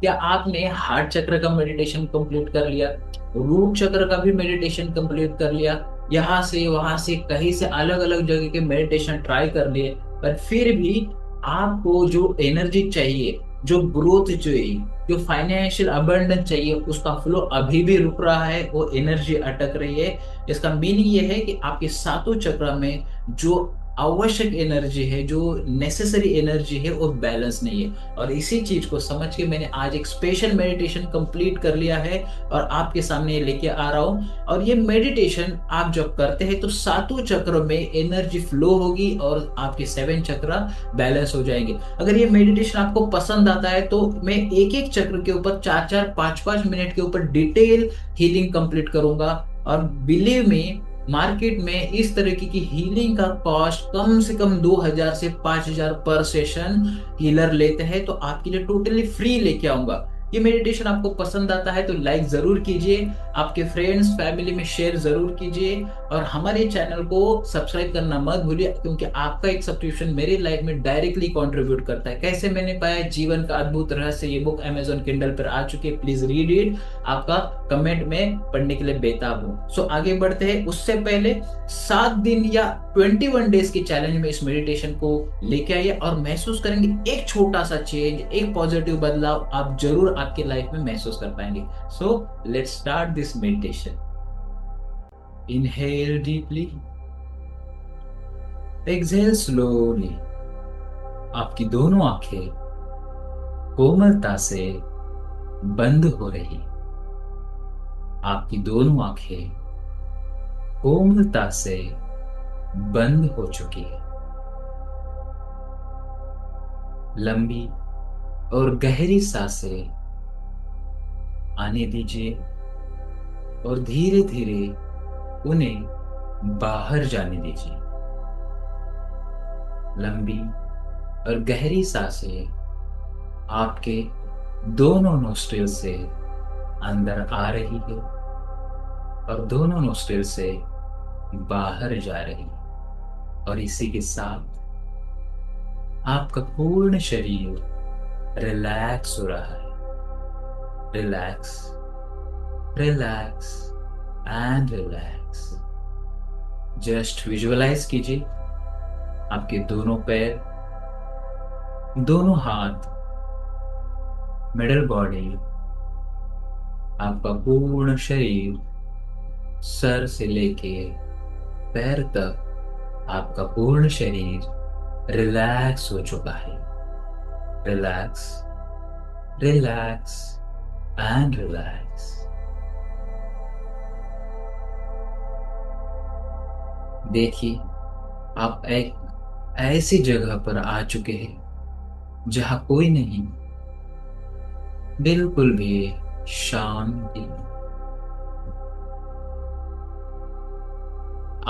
क्या आपने हार्ट चक्र का मेडिटेशन कंप्लीट कर लिया, रूट चक्र का भी मेडिटेशन कंप्लीट कर लिया, यहाँ से वहां से कहीं से अलग अलग जगह के मेडिटेशन ट्राई कर लिए, पर फिर भी आपको जो एनर्जी चाहिए, जो ग्रोथ चाहिए, जो फाइनेंशियल अबंडेंस चाहिए, उसका फ्लो अभी भी रुक रहा है, वो एनर्जी अटक रही है। इसका मीनिंग ये है कि आपके सातों चक्र में जो आवश्यक एनर्जी है, जो नेसेसरी एनर्जी है, वो बैलेंस नहीं है। और इसी चीज को समझ के मैंने आज एक स्पेशल मेडिटेशन कंप्लीट कर लिया है और आपके सामने ये लेके आ रहा हूँ। और ये मेडिटेशन आप जब करते हैं तो सातों चक्र में एनर्जी फ्लो होगी और आपके सेवन चक्र बैलेंस हो जाएंगे। अगर ये मेडिटेशन आपको पसंद आता है तो मैं एक एक चक्र के ऊपर 4-4 5-5 मिनट के ऊपर डिटेल हीलिंग कंप्लीट करूंगा। और बिलीव मी, मार्केट में इस तरीके की हीलिंग का कॉस्ट कम से कम 2000 से 5000 पर सेशन हीलर लेते हैं, तो आपके लिए टोटली फ्री लेके आऊंगा। ये मेडिटेशन आपको पसंद आता है तो लाइक जरूर कीजिए, आपके फ्रेंड्स फैमिली में शेयर जरूर कीजिए, और हमारे चैनल को सब्सक्राइब करना मत भूलिए, क्योंकि आपका एक सब्सक्रिप्शन मेरी लाइफ में डायरेक्टली कंट्रीब्यूट करता है। कैसे मैंने पाया जीवन का अद्भुत रहस्य, ये बुक अमेजोन किंडल पर आ चुकी है, प्लीज रीड इट। आपका कमेंट में पढ़ने के लिए बेताब हूँ। सो आगे बढ़ते हैं, उससे पहले 7 दिन या 21 डेज के चैलेंज में इस मेडिटेशन को लेके आइए और महसूस करेंगे एक छोटा सा चेंज, एक पॉजिटिव बदलाव आप जरूर आपके लाइफ में महसूस कर पाएंगे। So let's start this meditation. Inhale deeply, exhale slowly. आपकी दोनों आंखें कोमलता से बंद हो रही, आपकी दोनों आंखें कोमलता से बंद हो चुकी है। लंबी और गहरी सांसें आने दीजिए और धीरे धीरे उन्हें बाहर जाने दीजिए। लंबी और गहरी सांसें आपके दोनों नोस्ट्रिल से अंदर आ रही है और दोनों नोस्ट्रिल से बाहर जा रही है। और इसी के साथ आपका पूर्ण शरीर रिलैक्स हो रहा है। Relax, relax and relax. Just visualize कीजिए आपके दोनों पैर, दोनों हाथ, मिडल बॉडी, आपका पूर्ण शरीर सर से लेके पैर तक आपका पूर्ण शरीर रिलैक्स हो चुका है। Relax, relax and relax. देखिए, आप एक ऐसी जगह पर आ चुके हैं जहां कोई नहीं, बिल्कुल भी शांति।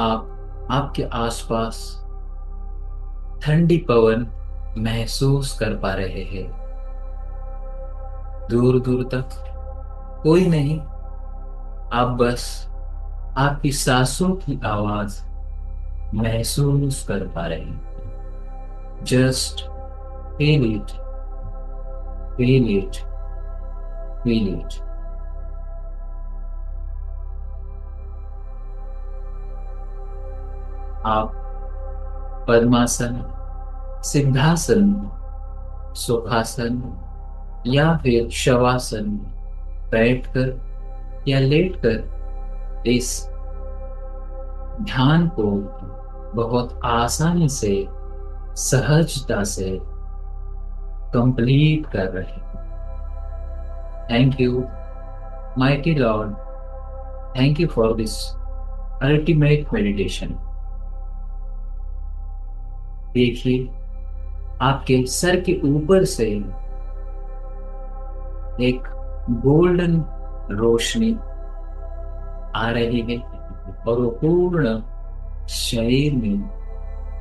आप आपके आसपास ठंडी पवन महसूस कर पा रहे हैं। दूर दूर तक कोई नहीं, आप बस आपकी सांसों की आवाज महसूस कर पा रहे हैं। Just feel it, feel it, feel it. आप पद्मासन, सिंहासन, सुखासन या फिर शवासन, बैठकर या लेटकर इस ध्यान को बहुत आसानी से, सहजता से कंप्लीट कर रहे हैं। Thank you mighty Lord, thank you for this ultimate meditation. देखिए, आपके सर के ऊपर से एक गोल्डन रोशनी आ रही है और वो पूर्ण शरीर में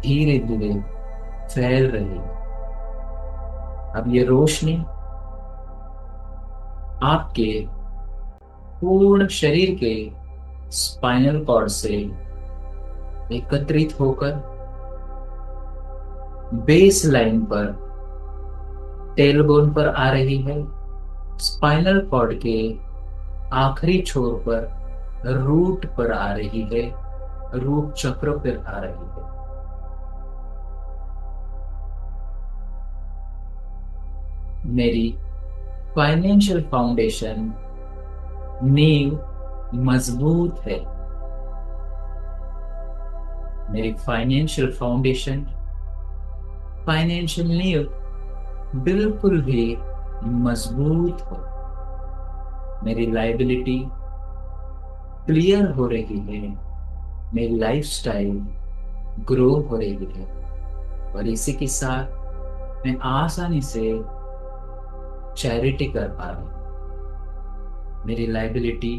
धीरे धीरे फैल रही है। अब ये रोशनी आपके पूर्ण शरीर के स्पाइनल कॉर्ड से एकत्रित होकर बेस लाइन पर, टेलबोन पर आ रही है स्पाइनल कॉर्ड के आखिरी छोर पर रूट पर आ रही है, रूट चक्र पर आ रही है। मेरी फाइनेंशियल फाउंडेशन, नींव मजबूत है। मेरी फाइनेंशियल फाउंडेशन, फाइनेंशियल नींव बिल्कुल भी मजबूत है। मेरी लाइबिलिटी क्लियर हो रही है, मेरी लाइफस्टाइल ग्रो हो रही है, और इसी के साथ मैं आसानी से चैरिटी कर पा रहा हूँ। मेरी लाइबिलिटी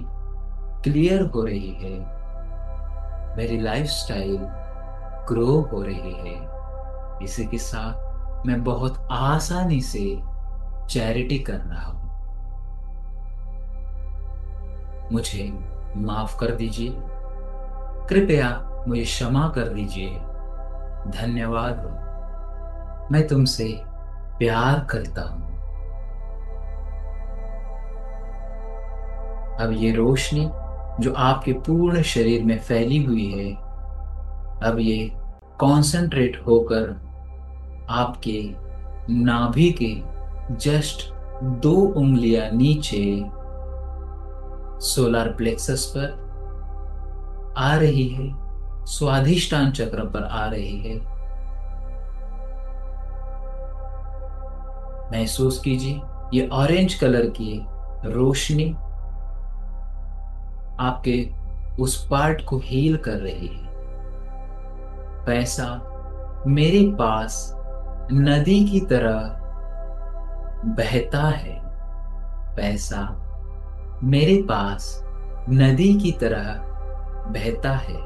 क्लियर हो रही है, मेरी लाइफस्टाइल ग्रो हो रही है, इसी के साथ मैं बहुत आसानी से चैरिटी कर रहा हूँ। मुझे माफ कर दीजिए, कृपया मुझे क्षमा कर दीजिए, धन्यवाद, मैं तुमसे प्यार करता हूँ। अब ये रोशनी जो आपके पूर्ण शरीर में फैली हुई है, अब ये कॉन्सेंट्रेट होकर आपके नाभि के जस्ट 2 उंगलियां नीचे सोलर प्लेक्सस पर आ रही है, स्वाधिष्ठान चक्र पर आ रही है। महसूस कीजिए ये ऑरेंज कलर की रोशनी आपके उस पार्ट को हील कर रही है। पैसा मेरे पास नदी की तरह बहता है, पैसा मेरे पास नदी की तरह बहता है।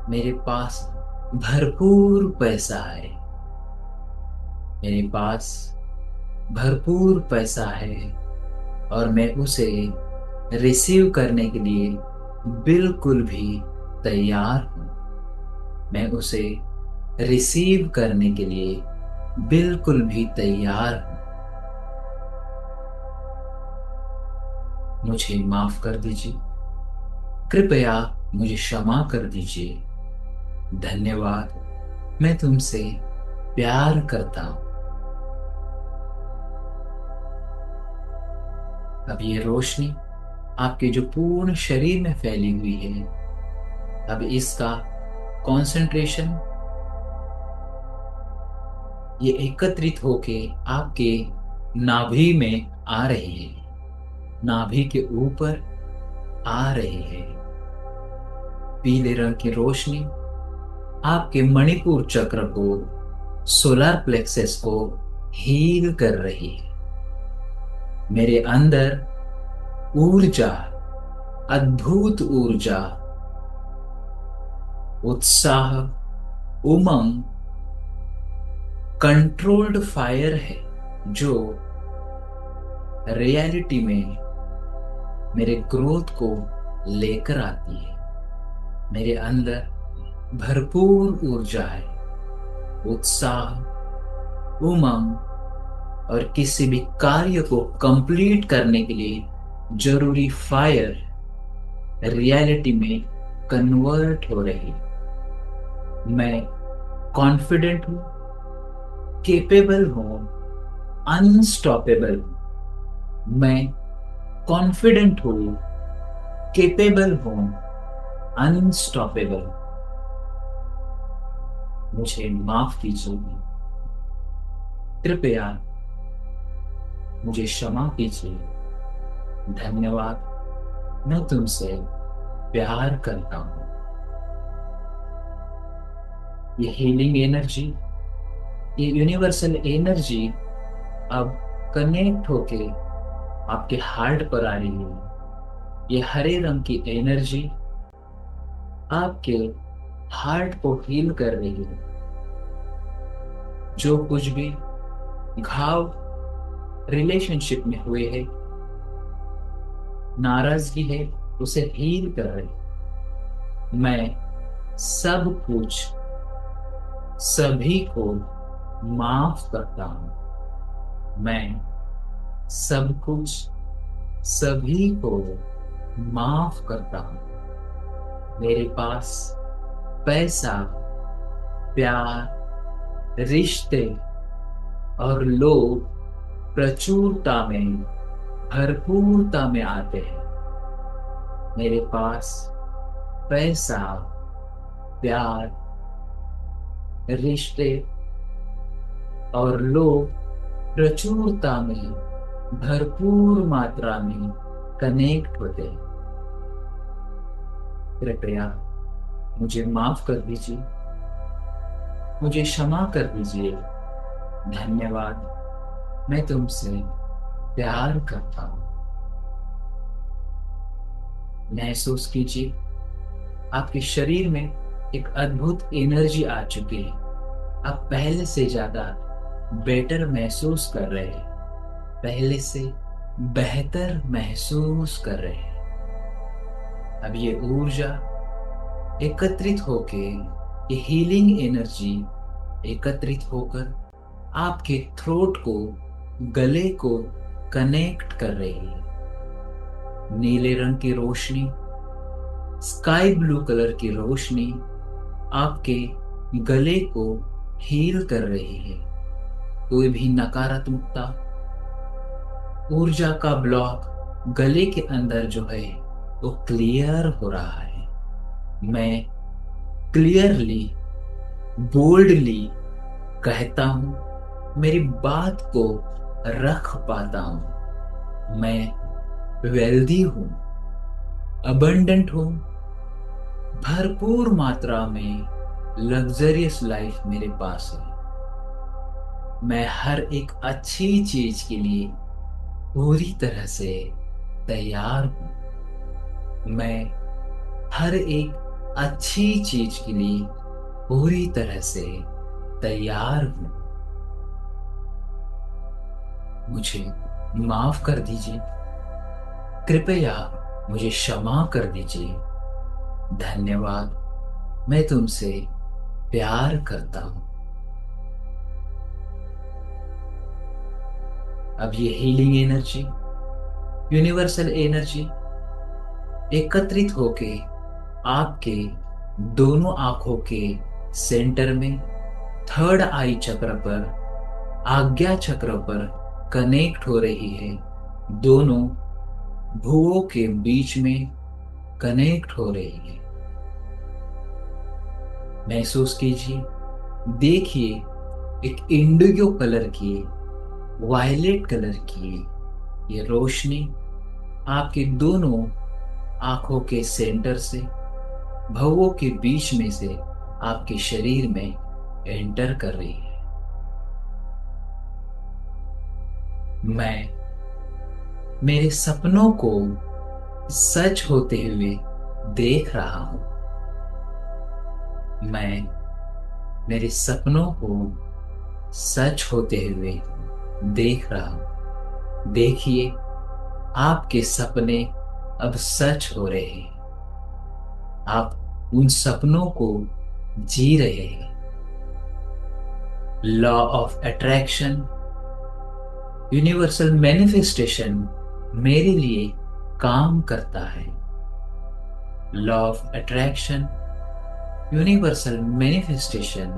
मेरे पास भरपूर पैसा है, मेरे पास भरपूर पैसा है, और मैं उसे रिसीव करने के लिए बिल्कुल भी तैयार हूं। मैं उसे रिसीव करने के लिए बिल्कुल भी तैयार हूं। मुझे माफ कर दीजिए, कृपया मुझे क्षमा कर दीजिए, धन्यवाद, मैं तुमसे प्यार करता हूं। अब ये रोशनी आपके जो पूर्ण शरीर में फैली हुई है, अब इसका कंसंट्रेशन ये एकत्रित होके आपके नाभि में आ रही है, नाभि के ऊपर आ रही है। पीले रंग की रोशनी आपके मणिपुर चक्र को, सोलर प्लेक्सस को हील कर रही है। मेरे अंदर ऊर्जा, अद्भुत ऊर्जा, उत्साह, उमंग, कंट्रोल्ड फायर है, जो रियलिटी में मेरे ग्रोथ को लेकर आती है। मेरे अंदर भरपूर ऊर्जा है, उत्साह, उमंग, और किसी भी कार्य को कंप्लीट करने के लिए जरूरी फायर रियलिटी में कन्वर्ट हो रही है। मैं कॉन्फिडेंट हूं, केपेबल हूं, अनस्टॉपेबल हूं। मैं कॉन्फिडेंट हूं, केपेबल हूं, अनस्टॉपेबल। मुझे माफ कीजिए, कृपया मुझे क्षमा कीजिए, धन्यवाद, मैं तुमसे प्यार करता हूं। ये हीलिंग एनर्जी, ये यूनिवर्सल एनर्जी अब कनेक्ट होके आपके हार्ट पर आ रही है। ये हरे रंग की एनर्जी आपके हार्ट को हील कर रही है। जो कुछ भी घाव रिलेशनशिप में हुए हैं, नाराजगी है, उसे हील कर रही। मैं सब कुछ सभी को माफ करता हूं। मैं सब कुछ सभी को माफ करता हूँ। मेरे पास पैसा, प्यार, रिश्ते और लोग प्रचुरता में, भरपूरता में आते हैं। मेरे पास पैसा, प्यार, रिश्ते और लोग प्रचुरता में, भरपूर मात्रा में कनेक्ट होते हैं। कृपया मुझे माफ कर दीजिए, मुझे क्षमा कर दीजिए। धन्यवाद, मैं तुमसे प्यार करता हूँ। महसूस कीजिए आपके शरीर में एक अद्भुत एनर्जी आ चुकी है। आप पहले से ज्यादा बेटर महसूस कर रहे हैं, पहले से बेहतर महसूस कर रहे हैं। अब ये ऊर्जा एकत्रित होके, ये हीलिंग एनर्जी एकत्रित होकर आपके थ्रोट को, गले को कनेक्ट कर रही है। नीले रंग की रोशनी, स्काई ब्लू कलर की रोशनी आपके गले को हील कर रही है। कोई भी नकारात्मकता, ऊर्जा का ब्लॉक गले के अंदर जो है वो क्लियर हो रहा है। मैं क्लियरली, बोल्डली कहता हूं, मेरी बात को रख पाता हूं। मैं वेल्दी हूं, अबंडेंट हूं, भरपूर मात्रा में लग्जरियस लाइफ मेरे पास है। मैं हर एक अच्छी चीज के लिए पूरी तरह से तैयार हूं। मैं हर एक अच्छी चीज के लिए पूरी तरह से तैयार हूं। मुझे माफ कर दीजिए, कृपया मुझे क्षमा कर दीजिए। धन्यवाद, मैं तुमसे प्यार करता हूं। अब ये हीलिंग एनर्जी, यूनिवर्सल एनर्जी एकत्रित होके आपके दोनों आंखों के सेंटर में, थर्ड आई चक्र पर, आज्ञा चक्र पर कनेक्ट हो रही है। दोनों भुवों के बीच में कनेक्ट हो रही है। महसूस कीजिए, देखिए, एक इंडिगो कलर की, वायलेट कलर की ये रोशनी आपके दोनों आंखों के सेंटर से, भवों के बीच में से आपके शरीर में एंटर कर रही है। मैं मेरे सपनों को सच होते हुए देख रहा हूं। मैं मेरे सपनों को सच होते हुए देख रहा हूं। देखिए, आपके सपने अब सच हो रहे हैं। आप उन सपनों को जी रहे हैं। Law of attraction, universal manifestation मेरे लिए काम करता है। Law of attraction, universal manifestation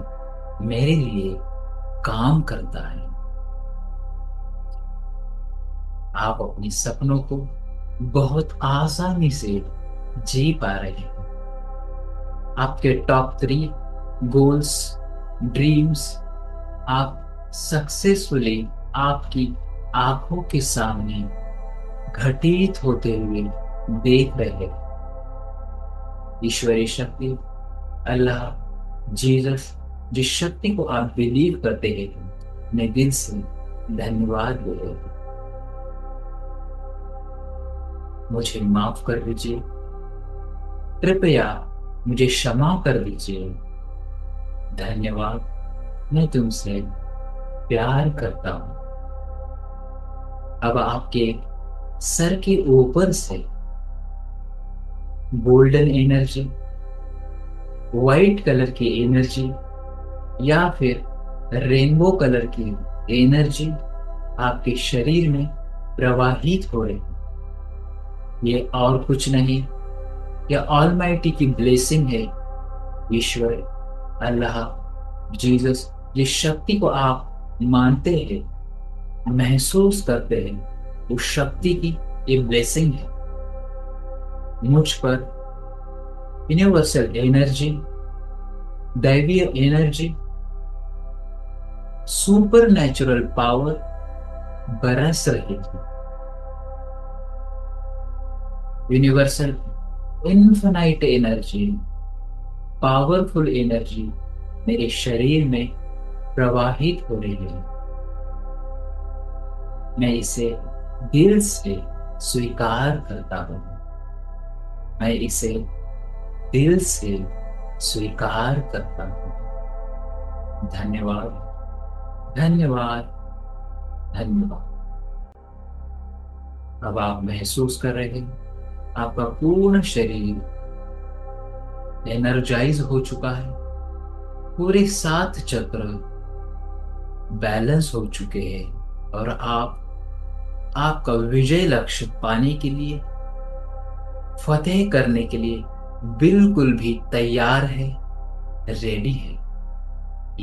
मेरे लिए काम करता है। आप अपने सपनों को बहुत आसानी से जी पा रहे हैं। आपके टॉप 3 गोल्स, ड्रीम्स आप सक्सेसफुली आपकी आंखों के सामने घटित होते हुए देख रहे हैं। ईश्वरीय शक्ति, अल्लाह, जीसस, जिस शक्ति को आप बिलीव करते हैं, मैं दिल से धन्यवाद दे रहा हूं। मुझे माफ कर दीजिए, कृपया मुझे क्षमा कर दीजिए। धन्यवाद, मैं तुमसे प्यार करता हूं। अब आपके सर के ऊपर से गोल्डन एनर्जी, व्हाइट कलर की एनर्जी या फिर रेनबो कलर की एनर्जी आपके शरीर में प्रवाहित हो रहे हैं। ये और कुछ नहीं, ये ऑलमाइटी की ब्लेसिंग है। ईश्वर, अल्लाह, जीसस, जिस शक्ति को आप मानते हैं, महसूस करते हैं, उस शक्ति की ये ब्लेसिंग है मुझ पर। यूनिवर्सल एनर्जी, दैवीय एनर्जी, सुपर नेचुरल पावर बरस रही है। Universal infinite energy, powerful energy मेरे शरीर में प्रवाहित हो रही है। मैं इसे दिल से स्वीकार करता हूँ। मैं इसे दिल से स्वीकार करता हूँ। धन्यवाद, धन्यवाद, धन्यवाद। अब आप महसूस कर रहे हैं आपका पूर्ण शरीर एनर्जाइज हो चुका है। पूरे 7 चक्र बैलेंस हो चुके हैं और आप आपका विजय लक्ष्य पाने के लिए, फतेह करने के लिए बिल्कुल भी तैयार है, रेडी है।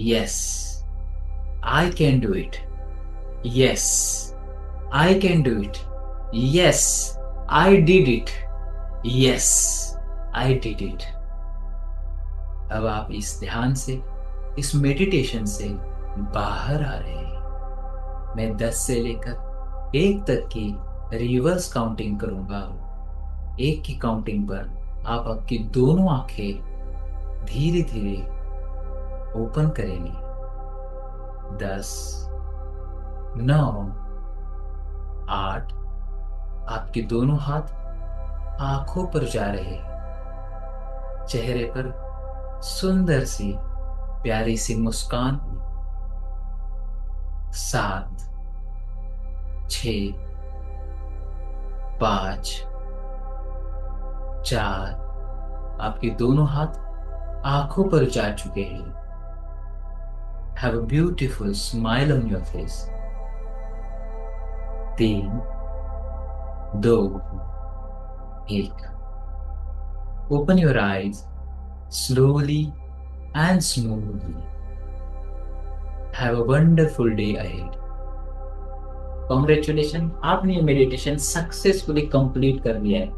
Yes, I can do it. Yes, I can do it. Yes, I did it. Yes, I did it. अब आप इस ध्यान से, इस मेडिटेशन से बाहर आ रहे हैं। मैं 10 से लेकर 1 तक की रिवर्स काउंटिंग करूंगा। 1 की काउंटिंग पर आप आपकी दोनों आंखें धीरे धीरे ओपन करेंगे। 10, 9, 8। आपके दोनों हाथ आंखों पर जा रहे हैं। चेहरे पर सुंदर सी प्यारी सी मुस्कान। 7, 6, 5, 4। आपके दोनों हाथ आंखों पर जा चुके हैं। Have a beautiful smile on your face. 3, 2, 1। Open your eyes slowly and smoothly. Have a wonderful day ahead. Congratulations, आपने ये मेडिटेशन सक्सेसफुली कंप्लीट कर लिया है।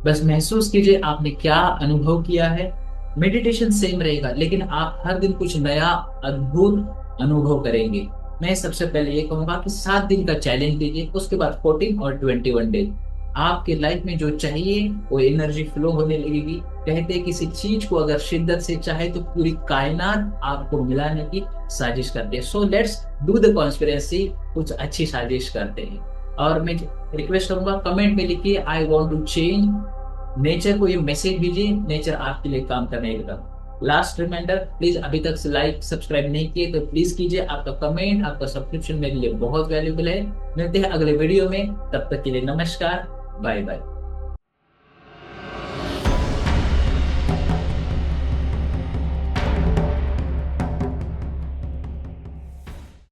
बस महसूस कीजिए आपने क्या अनुभव किया है। मेडिटेशन सेम रहेगा, लेकिन आप हर दिन कुछ नया अद्भुत अनुभव करेंगे। मैं सबसे पहले ये कहूंगा कि 7 दिन का चैलेंज लीजिए, उसके बाद 14 और 21 डेज। आपके लाइफ में जो चाहिए वो एनर्जी फ्लो होने लगेगी। कहते हैं किसी चीज को अगर शिद्दत से चाहे तो पूरी कायनात आपको मिलाने की साजिश करती है। So let's do the conspiracy, कुछ अच्छी साजिश करते हैं। और मैं रिक्वेस्ट करूंगा, कमेंट में लिखिए I want to change. Nature को ये मैसेज दीजिए, नेचर आपके लिए काम करने लगा। लास्ट रिमाइंडर, प्लीज अभी तक लाइक सब्सक्राइब नहीं किए तो प्लीज कीजिए। आपका कमेंट, आपका सब्सक्रिप्शन मेरे लिए बहुत वैल्यूबल है। मिलते हैं अगले वीडियो में, तब तक के लिए नमस्कार, बाय बाय।